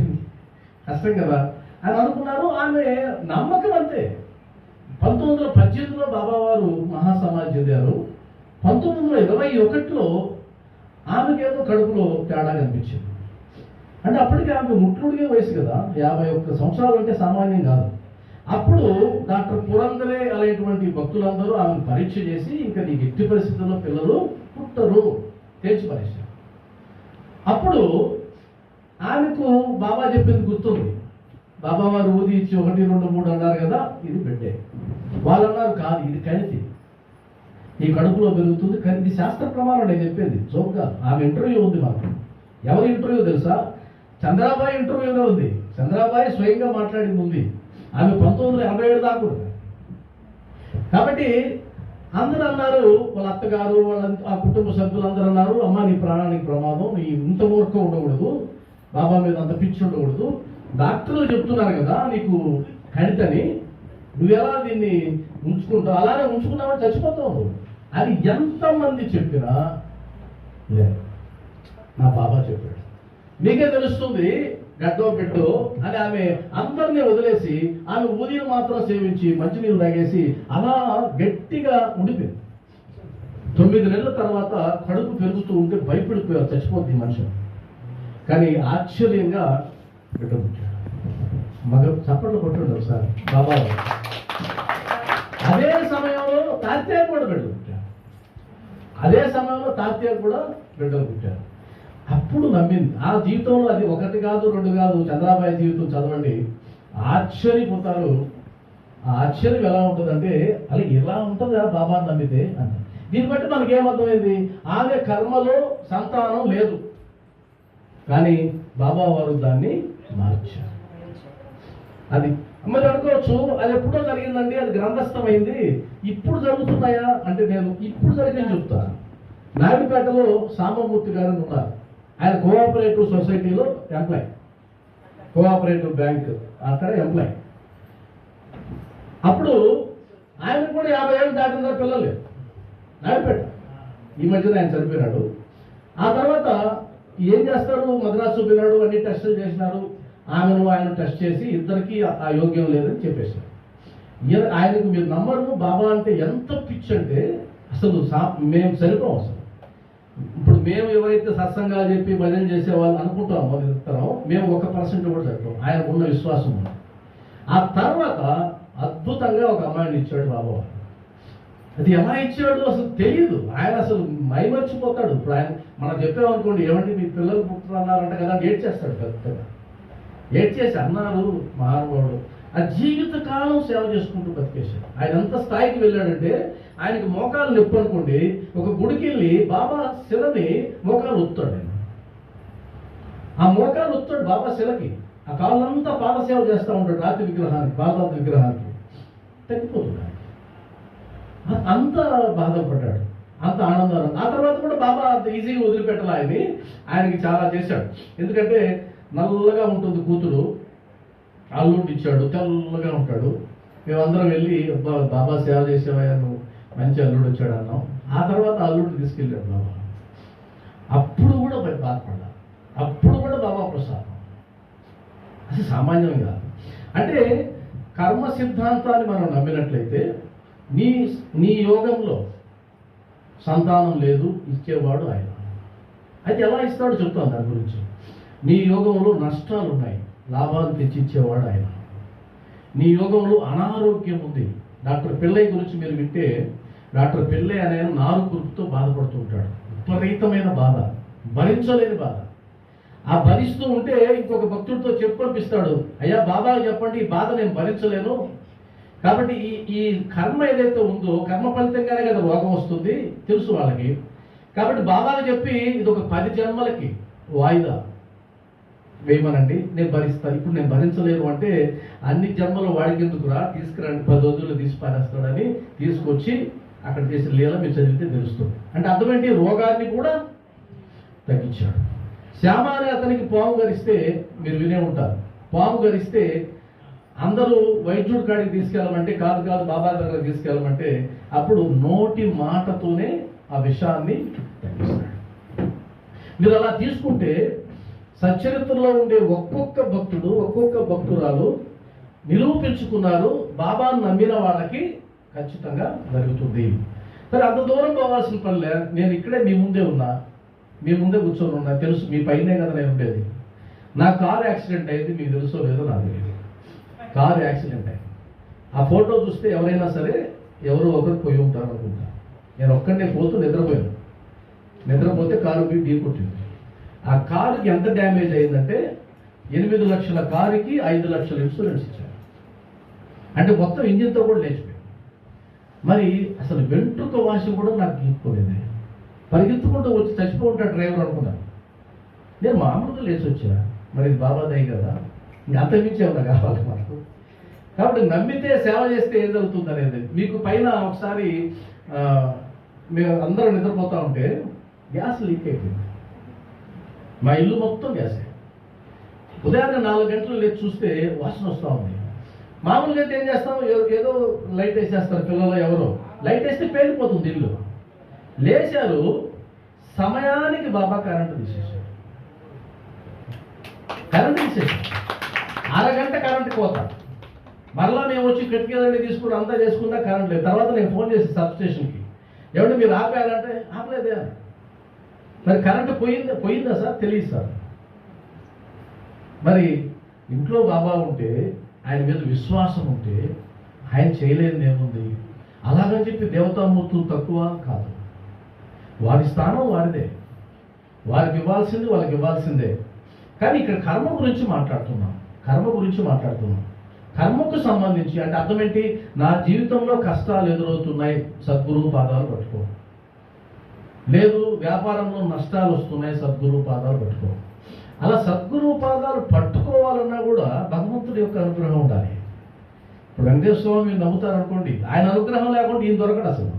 కష్టం కదా అని అనుకున్నారు. ఆమె నమ్మకం అంతే. 1918లో బాబావారు మహాసమాధి చెందారు. 1921లో ఆమెకేదో కడుపులో తేడా కనిపించింది. అంటే అప్పటికి ఆమె ముట్లుడిగే వయసు కదా, 51 సంవత్సరాలు అంటే సామాన్యం కాదు. అప్పుడు డాక్టర్ పురందరే అనేటువంటి భక్తులందరూ ఆమెను పరీక్ష చేసి, ఇంకా నీకు ఎట్టి పరిస్థితుల్లో పిల్లలు పుట్టరు తేల్చి పరీక్ష. అప్పుడు ఆమెకు బాబా చెప్పింది గుర్తుంది. బాబా వారు ఊది ఇచ్చి 1, 2, 3 అన్నారు కదా, ఇది బిడ్డే. వాళ్ళు అన్నారు కాదు, ఇది కణితి, ఈ కడుపులో పెరుగుతుంది. కానీ ఇది శాస్త్ర ప్రమాణం నేను చెప్పేది జోక్గా. ఆమె ఇంటర్వ్యూ ఉంది మాకు. ఎవరి ఇంటర్వ్యూ తెలుసా? చంద్రాబాయి ఇంటర్వ్యూనే ఉంది. చంద్రాబాయి స్వయంగా మాట్లాడింది ఉంది. ఆమె 1987 దాకా ఉంది. కాబట్టి అందరూ అన్నారు, వాళ్ళ అత్తగారు వాళ్ళ ఆ కుటుంబ సభ్యులందరూ అన్నారు, అమ్మ నీ ప్రాణానికి ప్రమాదం, నీ ఇంత మూర్ఖం ఉండకూడదు, బాబా మీద అంత పిచ్చి ఉండకూడదు. డాక్టర్లు చెప్తున్నారు కదా నీకు కణితని, నువ్వెలా దీన్ని ఉంచుకుంటావు? అలానే ఉంచుకున్నావని చచ్చిపోతావు. అది ఎంతమంది చెప్పినా లేదు, నా బాబా చెప్పాడు. మీకే తెలుస్తుంది గడ్డో పెట్టో అని. ఆమె అందరినీ వదిలేసి ఆమె ఊదిని మాత్రం సేవించి మంచినీళ్ళు తాగేసి అలా గట్టిగా ఉండిపోయింది. 9 నెలల తర్వాత కడుపు పెరుగుతూ ఉంటే భయపడిపోయారు, చచ్చిపోతుంది మనిషి. కానీ ఆశ్చర్యంగా బిడ్డ పుట్టాడు. మగ చప్పట్లు కొట్టుండే ఒకసారి బాబా. అదే సమయంలో తాత్యాలు కూడా బిడ్డలు పుట్టారు. అదే సమయంలో తాత్యాలు కూడా బిడ్డలు పుట్టారు. అప్పుడు నమ్మింది. ఆ జీవితంలో అది 1 కాదు 2 కాదు. చంద్రాబాయి జీవితం చదవండి, ఆశ్చర్యపోతారు. ఆ ఆశ్చర్యం ఎలా ఉంటుందంటే, అలా ఇలా ఉంటుందా బాబా నమ్మితే అంట. దీన్ని బట్టి మనకి ఏమర్థమైంది, ఆమె కర్మలో సంతానం లేదు, కానీ బాబా వారు దాన్ని మార్చారు. అది మరి అనుకోవచ్చు, అది ఎప్పుడో జరిగిందండి, అది గ్రంథస్థమైంది, ఇప్పుడు జరుగుతున్నాయా అంటే నేను ఇప్పుడు జరిగింది చెప్తాను. నాయుడుపేటలో సాంబమూర్తి గారు ఉన్నారు. ఆయన కోఆపరేటివ్ సొసైటీలో ఎంప్లాయ్, కోఆపరేటివ్ బ్యాంక్ అక్కడ ఎంప్లాయ్. అప్పుడు ఆయన కూడా 50 ఏళ్ళు దాటిన పిల్లలు లేరు నాయుడుపేట. ఈ మధ్యన ఆయన చనిపోయినాడు. ఆ తర్వాత ఏం చేస్తారు, మద్రాసు చూపినాడు, అన్ని టెస్టులు చేసినారు. ఆమెను ఆయన టెస్ట్ చేసి ఇద్దరికి ఆ యోగ్యం లేదని చెప్పేశారు. ఆయనకు మీరు నమ్మరు, బాబా అంటే ఎంత పిచ్చి అంటే అసలు మేము సరిపోం. అసలు ఇప్పుడు మేము ఎవరైతే సత్సంగాలు చెప్పి భజన చేసేవాళ్ళు అనుకుంటామో ఇస్తారో, మేము 1% కూడా చెప్పాం. ఆయనకు ఉన్న విశ్వాసం ఉంది. ఆ తర్వాత అద్భుతంగా ఒక అమ్మాయిని ఇచ్చాడు బాబా. అది ఎలా ఇచ్చాడు అసలు తెలియదు. ఆయన అసలు మైమర్చిపోతాడు. ఇప్పుడు ఆయన మనం చెప్పామనుకోండి, ఏమంటే మీ పిల్లలు పుట్టున్నారంట కదా, ఏడ్ చేస్తాడు పెద్దగా. ఏడ్ చేసి అన్నారు మహానుభావుడు. ఆ జీవితకాలం సేవ చేసుకుంటూ బతికేశాడు. ఆయన ఎంత స్థాయికి వెళ్ళాడంటే, ఆయనకి మోకాలు నొప్పి అనుకోండి, ఒక గుడికి వెళ్ళి బాబా శిలని మోకాలు ఒత్తాడు. ఆయన ఆ మోకాలు ఒత్తాడు బాబా శిలకి. ఆ కాళ్ళంతా పాదసేవ చేస్తూ ఉంటాడు. రాతి విగ్రహానికి, పాదరాతి విగ్రహానికి తగ్గిపోతుంది. అంత బాధపడ్డాడు, అంత ఆనందం. ఆ తర్వాత కూడా బాబా అంత ఈజీగా వదిలిపెట్టాలి ఆయన్ని. ఆయనకి చాలా చేశాడు. ఎందుకంటే నల్లగా ఉంటుంది కూతురు, అల్లుడు ఇచ్చాడు, తెల్లగా ఉంటాడు. మేమందరం వెళ్ళి బాబా సేవ చేసేవా, నువ్వు మంచి అల్లుడు వచ్చాడు అన్నాం. ఆ తర్వాత అల్లుడు తీసుకెళ్ళాడు బాబా. అప్పుడు కూడా బాధపడ్డా, అప్పుడు కూడా బాబా ప్రసాదం. అది సామాన్యం కాదు. అంటే కర్మ సిద్ధాంతాన్ని మనం నమ్మినట్లయితే నీ యోగంలో సంతానం లేదు, ఇచ్చేవాడు ఆయన. అయితే ఎలా ఇస్తాడో చెప్తాను దాని గురించి. నీ యోగంలో నష్టాలు ఉన్నాయి, లాభాలు తెచ్చిచ్చేవాడు ఆయన. నీ యోగంలో అనారోగ్యం ఉంది. డాక్టర్ పిల్లయ్య గురించి మీరు వింటే, డాక్టర్ పిల్లయ్య అనే నారు కురుపుతో బాధపడుతూ ఉంటాడు. విపరీతమైన బాధ, భరించలేని బాధ. ఆ భరిస్తూ ఉంటే ఇంకొక భక్తుడితో చెప్పు పంపిస్తాడు, అయ్యా బాబా చెప్పండి, ఈ బాధ నేను భరించలేను. కాబట్టి ఈ కర్మ ఏదైతే ఉందో, కర్మ ఫలితంగానే కదా రోగం వస్తుంది, తెలుసు వాళ్ళకి. కాబట్టి బాబాకి చెప్పి ఇది ఒక 10 జన్మలకి వాయిదా వేయమనండి, నేను భరిస్తాను. ఇప్పుడు నేను భరించలేను అంటే, అన్ని జన్మలు వాడికి ఎందుకురా, తీసుకురండి, 10 రోజుల్లో తీసి పారేస్తాడని తీసుకొచ్చి అక్కడ చేసిన లీల మీరు చదివితే తెలుస్తుంది. అంటే అర్థం ఏంటి, రోగాన్ని కూడా తగ్గించాడు. శ్యామ అనే అతనికి పాము గరిస్తే మీరు వినే ఉంటారు. పాము గరిస్తే అందరూ వైద్యుడి కాడికి తీసుకెళ్ళమంటే, కాదు కాదు బాబా దగ్గర తీసుకెళ్ళమంటే, అప్పుడు నోటి మాటతోనే ఆ విషాన్ని తగ్గిస్తాడు. మీరు అలా తీసుకుంటే సచ్చరిత్రలో ఉండే ఒక్కొక్క భక్తుడు, ఒక్కొక్క భక్తురాలు నిరూపించుకున్నారు, బాబాను నమ్మిన వాళ్ళకి ఖచ్చితంగా జరుగుతుంది. సరే, అంత దూరం పోవాల్సిన పనిలే, నేను ఇక్కడే మీ ముందే ఉన్నా, మీ ముందే కూర్చొని ఉన్నా, తెలుసు మీ పైనే కదా నేను ఉండేది. నా కారు యాక్సిడెంట్ అయింది, మీకు తెలుసో లేదో నాకు తెలియదు. కారు యాక్సిడెంట్ అయింది. ఆ ఫోటో చూస్తే ఎవరైనా సరే ఎవరో ఒకరు పోయి ఉంటారు అనుకుంటా. నేను ఒక్కడనే పోతూ నిద్రపోయాను. నిద్రపోతే కారు ఢీ కొట్టింది. ఆ కారుకి ఎంత డ్యామేజ్ అయిందంటే, 8 లక్షల కారుకి 5 లక్షల ఇన్సూరెన్స్ ఇచ్చారు. అంటే మొత్తం ఇంజిన్తో కూడా లేచిపోయింది. మరి అసలు వెంట్రుక వాసి కూడా నాకు గీక్కోలేదు. పరిగెత్తుకుంటూ వచ్చి చచ్చిపోతుంటాడు డ్రైవర్ అనుకున్నాను. నేను మామూలుగా లేచి వచ్చా. మరి ఇది బాబా దయ కదా, ఇంకా అంతమించే ఉన్నా కావాలి మనకు. కాబట్టి నమ్మితే సేవ చేస్తే ఏం జరుగుతుంది అనేది మీకు పైన ఒకసారి మేము అందరూ నిద్రపోతూ ఉంటే గ్యాస్ లీక్ అయిపోయింది. మా ఇల్లు మొత్తం గ్యాసే. ఉదయాన్నే 4 గంటలు లేచి చూస్తే వాసన వస్తూ ఉంది. మామూలుగా అయితే ఏం చేస్తాం, ఏదో లైట్ వేసేస్తారు పిల్లలు, ఎవరో లైట్ వేస్తే పేలిపోతుంది ఇల్లు. లేచారు, సమయానికి బాబా కరెంటు తీసేశారు. కరెంటు తీసేసారు. అరగంట కరెంటు కోత. మరలా మేము వచ్చి కిటికీలన్నీ తీసుకుని అంతా చేసుకున్నా కరెంట్ లేదు. తర్వాత నేను ఫోన్ చేసి సబ్స్టేషన్కి, ఏమంటే మీరు ఆపారంటే ఆపలేదే. మరి కరెంటు పోయిందా సార్? తెలియదు సార్. మరి ఇంట్లో బాబా ఉంటే, ఆయన మీద విశ్వాసం ఉంటే ఆయన చేయలేనిది ఏముంది? అలాగని చెప్పి దేవతామూర్తులు తక్కువ కాదు. వారి స్థానం వారిదే, వారికి ఇవ్వాల్సింది వాళ్ళకి ఇవ్వాల్సిందే. కానీ ఇక్కడ కర్మ గురించి మాట్లాడుతున్నాం. కర్మకు సంబంధించి అంటే అర్థం ఏంటి? నా జీవితంలో కష్టాలు ఎదురవుతున్నాయి, సద్గురు పాదాలు పట్టుకో. లేదు, వ్యాపారంలో నష్టాలు వస్తున్నాయి, సద్గురు పాదాలు పట్టుకో. అలా సద్గురు పాదాలు పట్టుకోవాలన్నా కూడా భగవంతుడి యొక్క అనుగ్రహం ఉండాలి. ఇప్పుడు వెంకటేశ్వర స్వామి మీరు నమ్ముతారనుకోండి, ఆయన అనుగ్రహం లేకుండా ఈయన దొరకడు. అసలు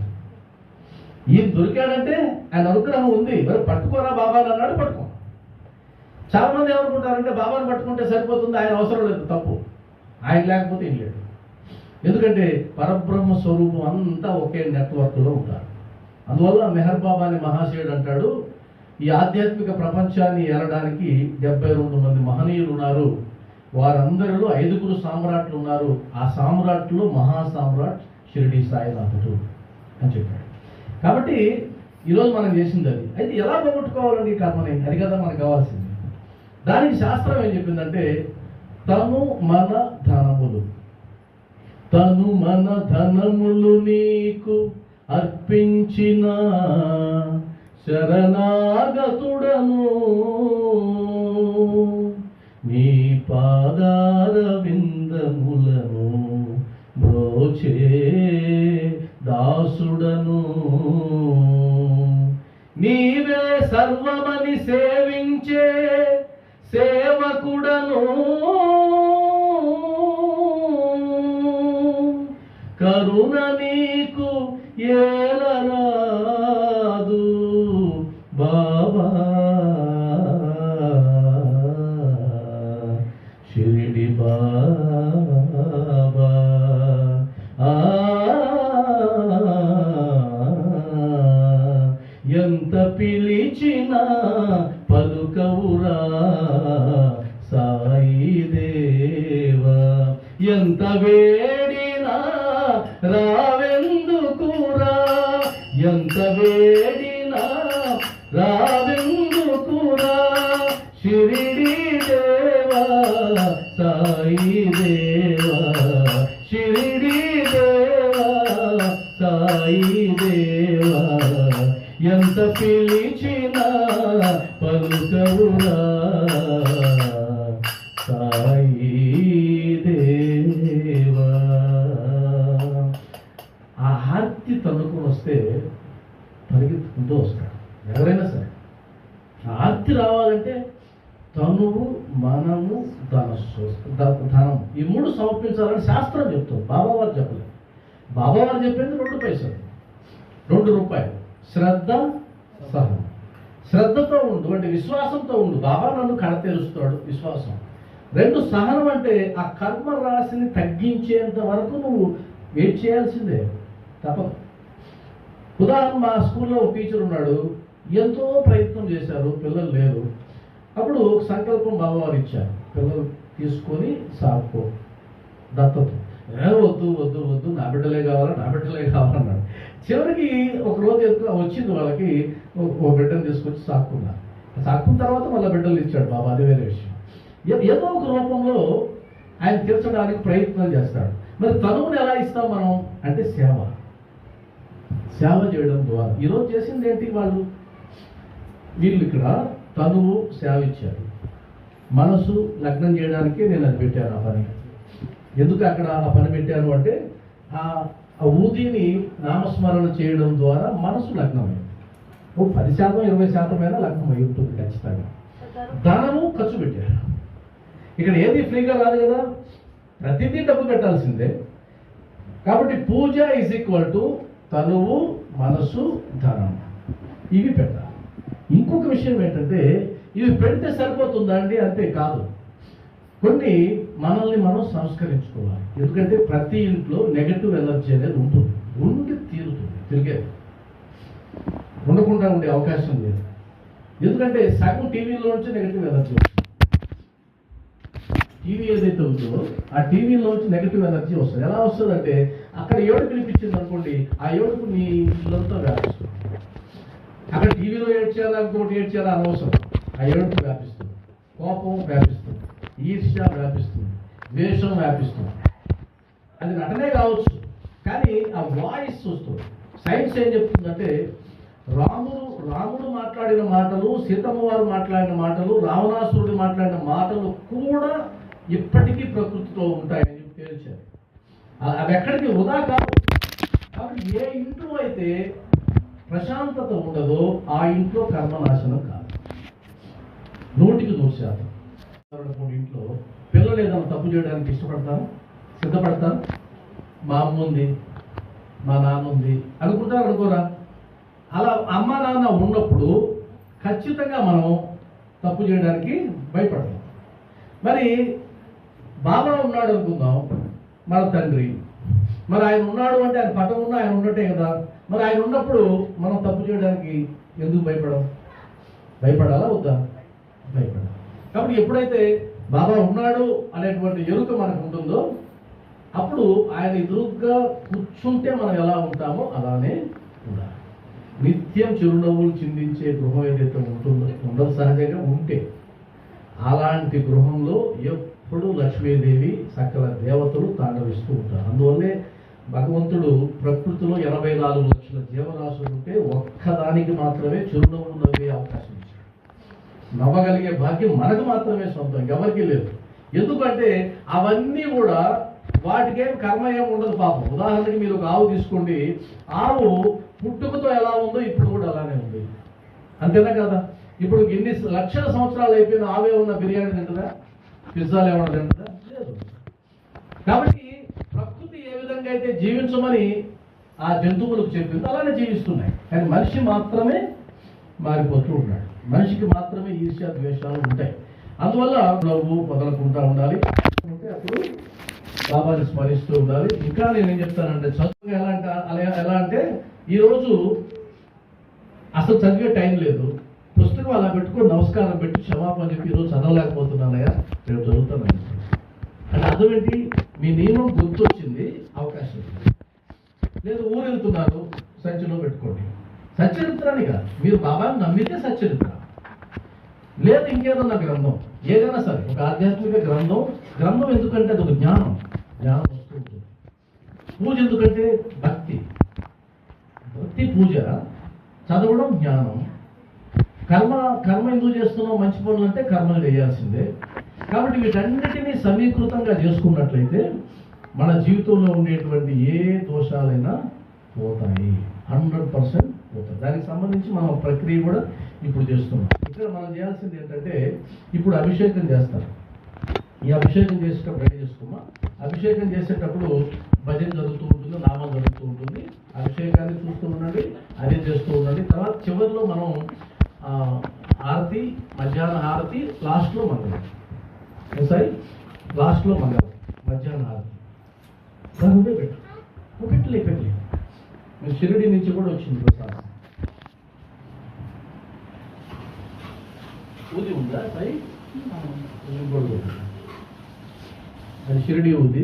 ఈయన దొరికాడంటే ఆయన అనుగ్రహం ఉంది. మరి పట్టుకోరా బాబా అన్నాడు, పట్టుకో. చాలా మంది ఏమనుకుంటారంటే బాబాను పట్టుకుంటే సరిపోతుంది, ఆయన అవసరం లేదు. తప్పు. ఆయన లేకపోతే ఏం లేదు. ఎందుకంటే పరబ్రహ్మ స్వరూపం అంతా ఒకే నెట్వర్క్లో ఉంటారు. అందువల్ల మెహర్ బాబా అనే మహాశయుడు అంటాడు, ఈ ఆధ్యాత్మిక ప్రపంచాన్ని ఏలడానికి 72 మంది మహనీయులు ఉన్నారు. వారందరిలో 5 సామ్రాట్లు ఉన్నారు. ఆ సామ్రాట్లో మహాసామ్రాట్ షిరిడి సాయినాథుడు అని చెప్పాడు. కాబట్టి ఈరోజు మనం చేసింది అది. అయితే ఎలా పోగొట్టుకోవాలండి ఈ కర్మని? అది కదా మనకు కావాల్సింది. దానికి శాస్త్రం ఏం చెప్పిందంటే, తను మన ధనములు నీకు అర్పించిన శరణాగతుడను, నీ పాదార విందములను బ్రోచే దాసుడను, నీవే సర్వమని సేవించే సేవకుడను, కరుణ నీకు ఏలరాదు బాబా, షిరిడి బాబా. ఎంత పిలిచినా పలుకవురా సాయి దేవా, ఎంత వేడినా రావెందుకురా, ఎంత వేడినా రావెందుకురా, షిరిడి దేవా సాయి దేవా, షిరిడి దేవా సాయి దేవా, ఎంత పిలిచినా పలుకవురా సాయి దేవా. ఆ ఆర్తి తన్నుకుని వస్తే పరిగెత్తుకుంటూ వస్తాడు ఎవరైనా సరే. ఆ ఆర్తి రావాలంటే తనువు, మనము, ధనం ఈ 3 సమర్పించాలని శాస్త్రం చెప్తుంది. బాబావారు చెప్పలేదు. బాబావారు చెప్పింది 2 పైసలు, 2 రూపాయలు. శ్రద్ధ, సహనం. శ్రద్ధతో ఉండు అంటే విశ్వాసంతో ఉండు, బాబా నన్ను కడతెరుస్తాడు, విశ్వాసం. 2 సహనం అంటే ఆ కర్మ రాశిని తగ్గించేంత వరకు నువ్వు వెయిట్ చేయాల్సిందే, తప్పదు. ఉదాహరణ, మా స్కూల్లో ఒక టీచర్ ఉన్నాడు, ఎంతో ప్రయత్నం చేశారు, పిల్లలు లేరు. అప్పుడు ఒక సంకల్పం బాబావారు ఇచ్చారు, పిల్లలు తీసుకొని సాగుకో, దత్తత. వద్దు వద్దు వద్దు, నా బిడ్డలే కావాలన్నాడు. చివరికి ఒక రోజు వచ్చింది వాళ్ళకి, ఒక బిడ్డను తీసుకొచ్చి సాక్కున్నారు. సాక్కున్న తర్వాత మళ్ళీ బిడ్డలు ఇచ్చాడు బాబా, అది వేరే విషయం. ఏదో ఒక రూపంలో ఆయన తీర్చడానికి ప్రయత్నం చేస్తాడు. మరి తనువుని ఎలా ఇస్తాం మనం అంటే సేవ చేయడం ద్వారా. ఈరోజు చేసింది ఏంటి? వీళ్ళు ఇక్కడ తనువు సేవ ఇచ్చారు, మనసు లగ్నం చేయడానికి నేను అది పెట్టాను. ఆ పని ఎందుకు అక్కడ ఆ పని పెట్టాను అంటే, ఆ ఊదిని నామస్మరణ చేయడం ద్వారా మనసు లగ్నమైంది. 10% 20% అయినా లగ్నం అయి ఉంటుంది ఖచ్చితంగా. ధనము ఖర్చు పెట్టారు. ఇక్కడ ఏది ఫ్రీగా రాదు కదా, ప్రతిదీ డబ్బు పెట్టాల్సిందే. కాబట్టి పూజ ఈజ్ ఈక్వల్ టు తనువు, మనసు, ధనం, ఇవి పెట్టాలి. ఇంకొక విషయం ఏంటంటే, ఇవి పెడితే సరిపోతుందా అండి? అంతే కాదు. కొన్ని మనల్ని మనం సంస్కరించుకోవాలి. ఎందుకంటే ప్రతి ఇంట్లో నెగటివ్ ఎనర్జీ అనేది ఉంటుంది, ఉండి తీరుతుంది, తిరిగేది ఉండకుండా ఉండే అవకాశం లేదు. ఎందుకంటే సగం టీవీలోంచి నెగటివ్ ఎనర్జీ వస్తుంది. టీవీ ఏదైతే ఉందో ఆ టీవీలోంచి నెగటివ్ ఎనర్జీ వస్తుంది. ఎలా వస్తుంది అంటే, అక్కడ ఏడుపు వినిపించింది అనుకోండి, ఆ ఏడుపు మీ ఇల్లంతా వ్యాపిస్తుంది. అక్కడ టీవీలో ఏడ్చారా, ఇంకోటి ఏడ్చారా అనవసరం, ఆ ఏడుపు వ్యాపిస్తుంది, కోపం వ్యాపిస్తుంది. ఈర్ష్య వ్యాపిస్తుంది, ద్వేషం వ్యాపిస్తుంది. అది నటనే కావచ్చు, కానీ ఆ వాయిస్ చూస్తుంది. సైన్స్ ఏం చెప్తుందంటే రాముడు మాట్లాడిన మాటలు, సీతమ్మ వారు మాట్లాడిన మాటలు, రావణాసురుడు మాట్లాడిన మాటలు కూడా ఇప్పటికీ ప్రకృతిలో ఉంటాయని చెప్పి తేల్చారు. అవి ఎక్కడికి వృధా కాదు. కాబట్టి ఏ ఇంట్లో అయితే ప్రశాంతత ఉండదో ఆ ఇంట్లో కర్మనాశనం కాదు. 100% ఇంట్లో పిల్లలు ఏదైనా తప్పు చేయడానికి ఇష్టపడతారు, సిద్ధపడతారు. మా అమ్మ ఉంది, మా నాన్న ఉంది అనుకుంటారు, అనుకోరా? అలా అమ్మ నాన్న ఉన్నప్పుడు ఖచ్చితంగా మనం తప్పు చేయడానికి భయపడతాం. మరి బాబా ఉన్నాడు అనుకుందాం, మన తండ్రి. మరి ఆయన ఉన్నాడు అంటే ఆయన పటం ఉన్నా ఆయన ఉన్నట్టే కదా. మరి ఆయన ఉన్నప్పుడు మనం తప్పు చేయడానికి ఎందుకు భయపడాలా వద్దా? భయపడాలి. కాబట్టి ఎప్పుడైతే బాబా ఉన్నాడు అనేటువంటి ఎరుక మనకు ఉంటుందో అప్పుడు ఆయన ఎదురుగ్గా కూర్చుంటే మనం ఎలా ఉంటామో అలానే ఉండాలి. నిత్యం చిరునవ్వులు చిందించే గృహం ఏదైతే ఉండదు సహజంగా ఉంటే, అలాంటి గృహంలో ఎప్పుడు లక్ష్మీదేవి సకల దేవతలు తాండవిస్తూ ఉంటారు. అందువల్లే భగవంతుడు ప్రకృతిలో 84 లక్షల జీవరాశులు ఉంటే ఒక్కదానికి మాత్రమే చిరునవ్వులు నవ్వే అవకాశం ఇచ్చాడు. నవ్వగలిగే భాగ్యం మనకు మాత్రమే సొంతం, ఎవరికి లేదు. ఎందుకంటే అవన్నీ కూడా వాటికేం కర్మ ఏమి ఉండదు పాపం. ఉదాహరణకి మీరు ఒక ఆవు తీసుకోండి, ఆవు పుట్టుకతో ఎలా ఉందో ఇప్పుడు కూడా అలానే ఉంది, అంతేనా కదా? ఇప్పుడు ఇన్ని లక్షల సంవత్సరాలు అయిపోయిన ఆవే ఉన్న బిర్యానీ తింటుందా? పిజ్జాలు ఏమన్నా తింటుందా? లేదు. కాబట్టి ప్రకృతి ఏ విధంగా అయితే జీవించమని ఆ జంతువులకు చెప్పింది అలానే జీవిస్తున్నాయి. కానీ మనిషి మాత్రమే మారిపోతూ ఉన్నాడు. మనిషికి మాత్రమే ఈర్ష్య ద్వేషాలు ఉంటాయి. అందువల్ల నవ్వు వదలకుండా ఉండాలి. అప్పుడు బాబాని స్మరిస్తూ ఉండాలి. ఇంకా నేనేం చెప్తానంటే చదువు ఎలా అంటే ఈరోజు అసలు చదివే టైం లేదు, పుస్తకం అలా పెట్టుకొని నమస్కారం పెట్టి క్షమాపణ చెప్పి ఈరోజు చదవలేకపోతున్నానయ్యా, రేపు చదువుతాను అంటే అర్థం ఏంటి? మీ నియమం గుర్తొచ్చింది, అవకాశం లేదు. ఊరు వెళ్తున్నారు, సంచిలో పెట్టుకోండి. సచ్చరిత్రని కాదు, మీరు బాబాని నమ్మితే సచ్చరిత్ర, లేదు ఇంకేదన్నా గ్రంథం, ఏదైనా సరే ఒక ఆధ్యాత్మిక గ్రంథం ఎందుకంటే అది ఒక జ్ఞానం వస్తూ ఉంటుంది. పూజ ఎందుకంటే భక్తి పూజ, చదవడం జ్ఞానం. కర్మ ఎందుకు చేస్తున్నాం? మంచి పనులు అంటే కర్మలు చేయాల్సిందే. కాబట్టి వీటన్నిటినీ సమీకృతంగా చేసుకున్నట్లయితే మన జీవితంలో ఉండేటువంటి ఏ దోషాలైనా పోతాయి, 100% పోతాయి. దానికి సంబంధించి మనం ప్రక్రియ కూడా ఇప్పుడు చేస్తున్నాం. ఇక్కడ మనం చేయాల్సింది ఏంటంటే, ఇప్పుడు అభిషేకం చేస్తారు. ఈ అభిషేకం చేసేటప్పుడు రెడీ చేసుకున్నాం. అభిషేకం చేసేటప్పుడు భజన జరుగుతూ ఉంటుంది, నామం జరుగుతూ ఉంటుంది. అభిషేకాన్ని చూస్తూ ఉండండి, అదే చేస్తూ ఉండండి. తర్వాత చివరిలో మనం హారతి, మధ్యాహ్న హారతి, లాస్ట్లో మంగళం. సారీ, లాస్ట్లో మంగళం, మధ్యాహ్న హారతి. దాని పెట్టలే మీరు షిరిడి నుంచి కూడా వచ్చింది ప్రసాదం. ఊది ఉందా పై? అది షిరిడి ఊది.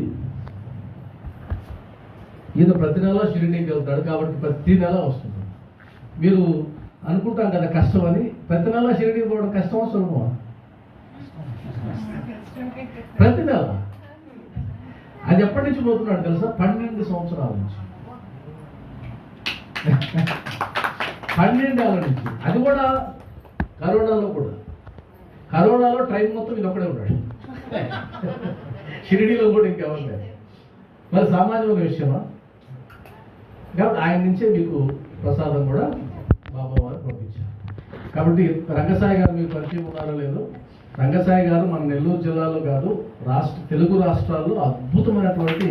ఈయన ప్రతి నెల షిరిడీకి వెళ్తాడు కాబట్టి ప్రతి నెల వస్తుంది. మీరు అనుకుంటాం కదా కష్టం అని, ప్రతి నెల షిరిడీకి పోవడం కష్టమా సులభమా? ప్రతి నెల. అది ఎప్పటి నుంచి పోతున్నాడు తెలుసా? 12 సంవత్సరాల నుంచి. 12 ఏళ్ళ నుంచి. అది కూడా కరోనాలో ట్రైన్ మొత్తం ఇది ఒక్కడే ఉన్నాడు. షిరిడీలో కూడా ఇంకెవరు లేదు. మరి సామాన్యమైన విషయమా? కాబట్టి ఆయన నుంచే మీకు ప్రసాదం కూడా బాబా వారు పంపించారు. కాబట్టి రంగసాయి గారు మీకు పరిచయం ఉన్నారో లేదో, రంగసాయి గారు మన నెల్లూరు జిల్లాలో కాదు, తెలుగు రాష్ట్రాల్లో అద్భుతమైనటువంటి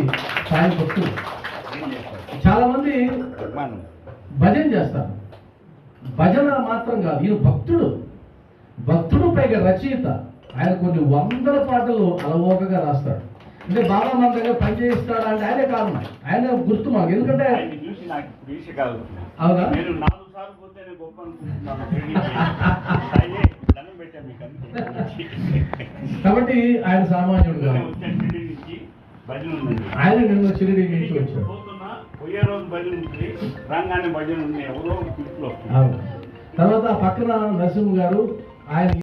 సాయి భక్తులు. చాలా మంది భజన చేస్తారు. భజన మాత్రం కాదు, ఈయన భక్తుడు పైగా రచయిత. ఆయన కొన్ని 100 పాటలు అలవోకగా రాస్తాడు. అంటే బాబా మన దగ్గర పనిచేయిస్తాడా అంటే ఆయనే కారణం, ఆయన గుర్తు మాకు. ఎందుకంటే అవునా, కాబట్టి ఆయన సామాన్యుడు కాదు. ఆయన నిన్న షిరిడి నుంచి వచ్చాడు. తర్వాత పక్కన నరసింహ గారు, ఆయన